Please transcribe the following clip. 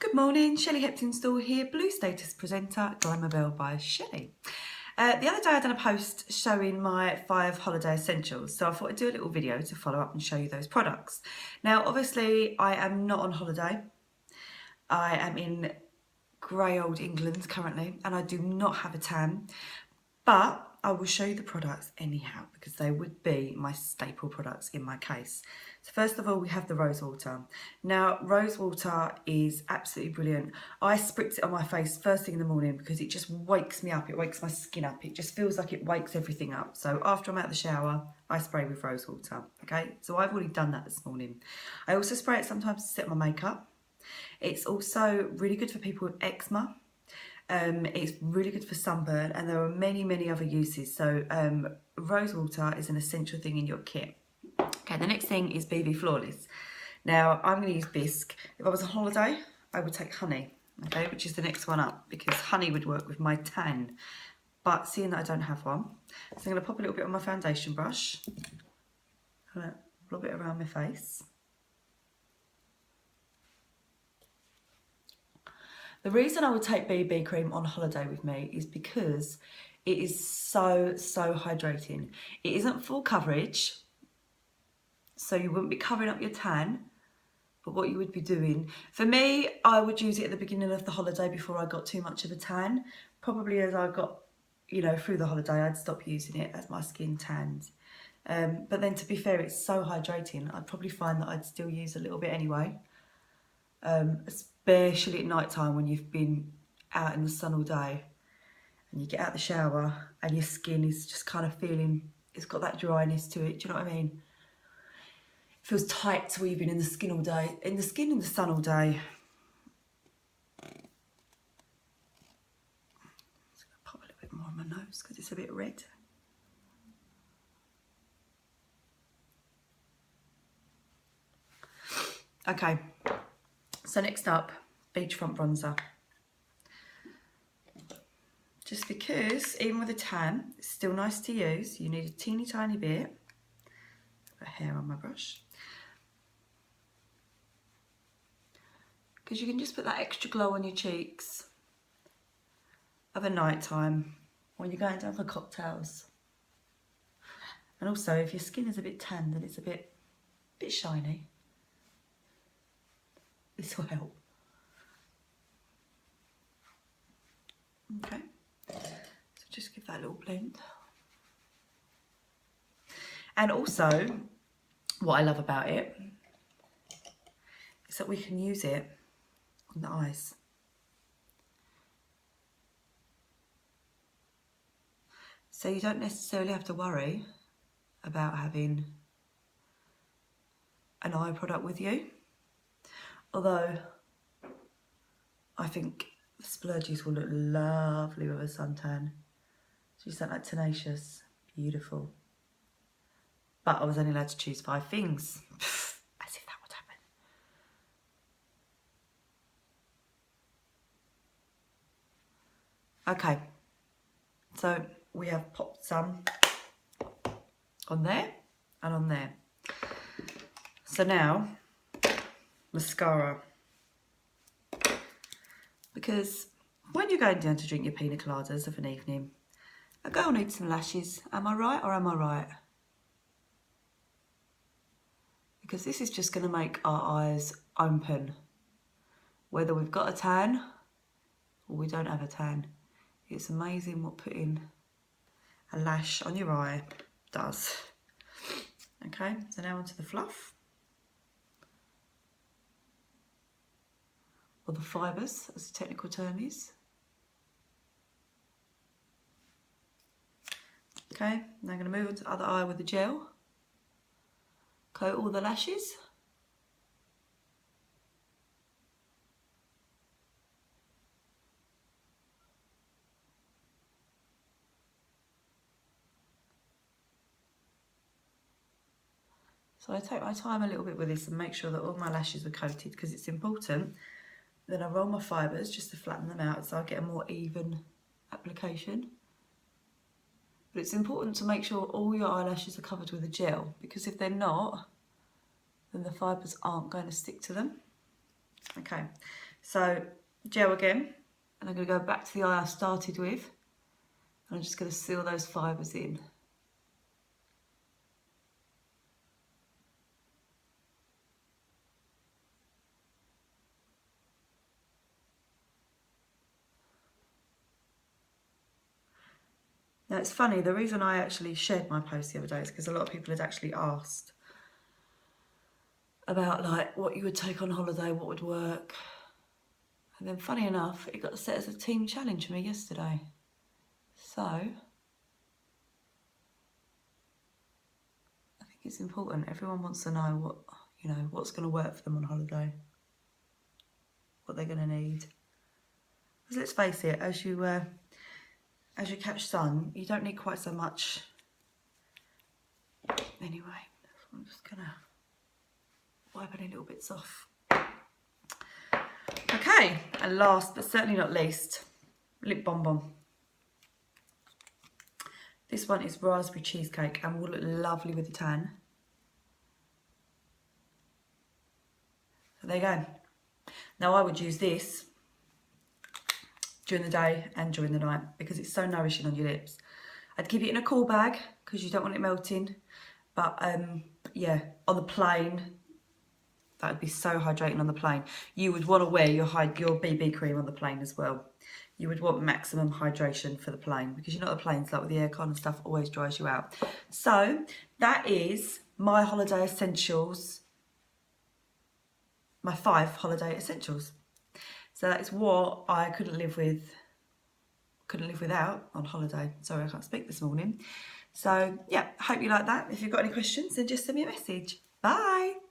Good morning, Shelley Heptonstall here, Blue Status presenter, Glamour Bell by Shelley. The other day I done a post showing my 5 holiday essentials, so I thought I'd do a little video to follow up and show you those products. Now obviously I am not on holiday, I am in grey old England currently and I do not have a tan, but I will show you the products anyhow because they would be my staple products in my case. So first of all, we have the rose water. Now, rose water is absolutely brilliant. I spritz it on my face first thing in the morning because it just wakes me up. It wakes my skin up. It just feels like it wakes everything up. So after I'm out of the shower, I spray with rose water. Okay, so I've already done that this morning. I also spray it sometimes to set my makeup. It's also really good for people with eczema. It's really good for sunburn, and there are many other uses. So rose water is an essential thing in your kit. Okay, the next thing is BB Flawless. Now I'm going to use bisque. If I was on holiday, I would take honey, okay, which is the next one up, because honey would work with my tan. But seeing that I don't have one, so I'm going to pop a little bit on my foundation brush, a little bit around my face. The reason I would take BB cream on holiday with me is because it is so hydrating. It isn't full coverage, so you wouldn't be covering up your tan, but what you would be doing, for me, I would use it at the beginning of the holiday before I got too much of a tan. Probably as I got, through the holiday, I'd stop using it as my skin tanned. But then to be fair, it's so hydrating, I'd probably find that I'd still use a little bit anyway. Especially at night time when you've been out in the sun all day and you get out the shower and your skin is just kind of feeling, it's got that dryness to it, do you know what I mean? It feels tight to where you've been in the skin all day, in the sun all day. Just gonna pop a little bit more on my nose because it's a bit red. Okay, so next up, Beachfront Bronzer. Just because, even with a tan, it's still nice to use. You need a teeny tiny bit. Got hair on my brush. Because you can just put that extra glow on your cheeks of a night time when you're going down for cocktails. And also, if your skin is a bit tanned and it's a bit shiny, this will help. Okay, so just give that a little blend. And also, what I love about it is that we can use it on the eyes. So you don't necessarily have to worry about having an eye product with you. Although, I think the splurges will look lovely with a suntan. So you sound like Tenacious, beautiful. But I was only allowed to choose 5 things. As if that would happen. Okay, so we have popped some on there and on there. So now, mascara. Because when you're going down to drink your pina coladas of an evening, a girl needs some lashes. Am I right or am I right? Because this is just going to make our eyes open. Whether we've got a tan or we don't have a tan. It's amazing what putting a lash on your eye does. Okay, so now onto the fluff. Or the fibres, as the technical term is. Okay, now I'm going to move on to the other eye with the gel. Coat all the lashes. So I take my time a little bit with this and make sure that all my lashes are coated because it's important. Then I roll my fibres just to flatten them out so I get a more even application. But it's important to make sure all your eyelashes are covered with a gel because if they're not, then the fibres aren't going to stick to them. Okay, So gel again, and I'm going to go back to the eye I started with, and I'm just going to seal those fibres in. Now it's funny, the reason I actually shared my post the other day is because a lot of people had actually asked about like what you would take on holiday, what would work. And then funny enough, it got set as a team challenge for me yesterday. So I think it's important. Everyone wants to know what, you know, what's going to work for them on holiday, what they're going to need. Because let's face it, as you catch sun, you don't need quite so much. Anyway, I'm just gonna wipe any little bits off. Okay, and last but certainly not least, lip bonbon. This one is raspberry cheesecake and will look lovely with the tan. So there you go. Now I would use this during the day and during the night because it's so nourishing on your lips. I'd keep it in a cool bag because you don't want it melting. But yeah, on the plane, that would be so hydrating on the plane. You would want to wear your BB cream on the plane as well. You would want maximum hydration for the plane because you know the planes, like with the aircon and stuff, always dries you out. So that is my holiday essentials, my 5 holiday essentials. So that is what I couldn't live without on holiday. Sorry, I can't speak this morning. So yeah, I hope you like that. If you've got any questions, then just send me a message. Bye.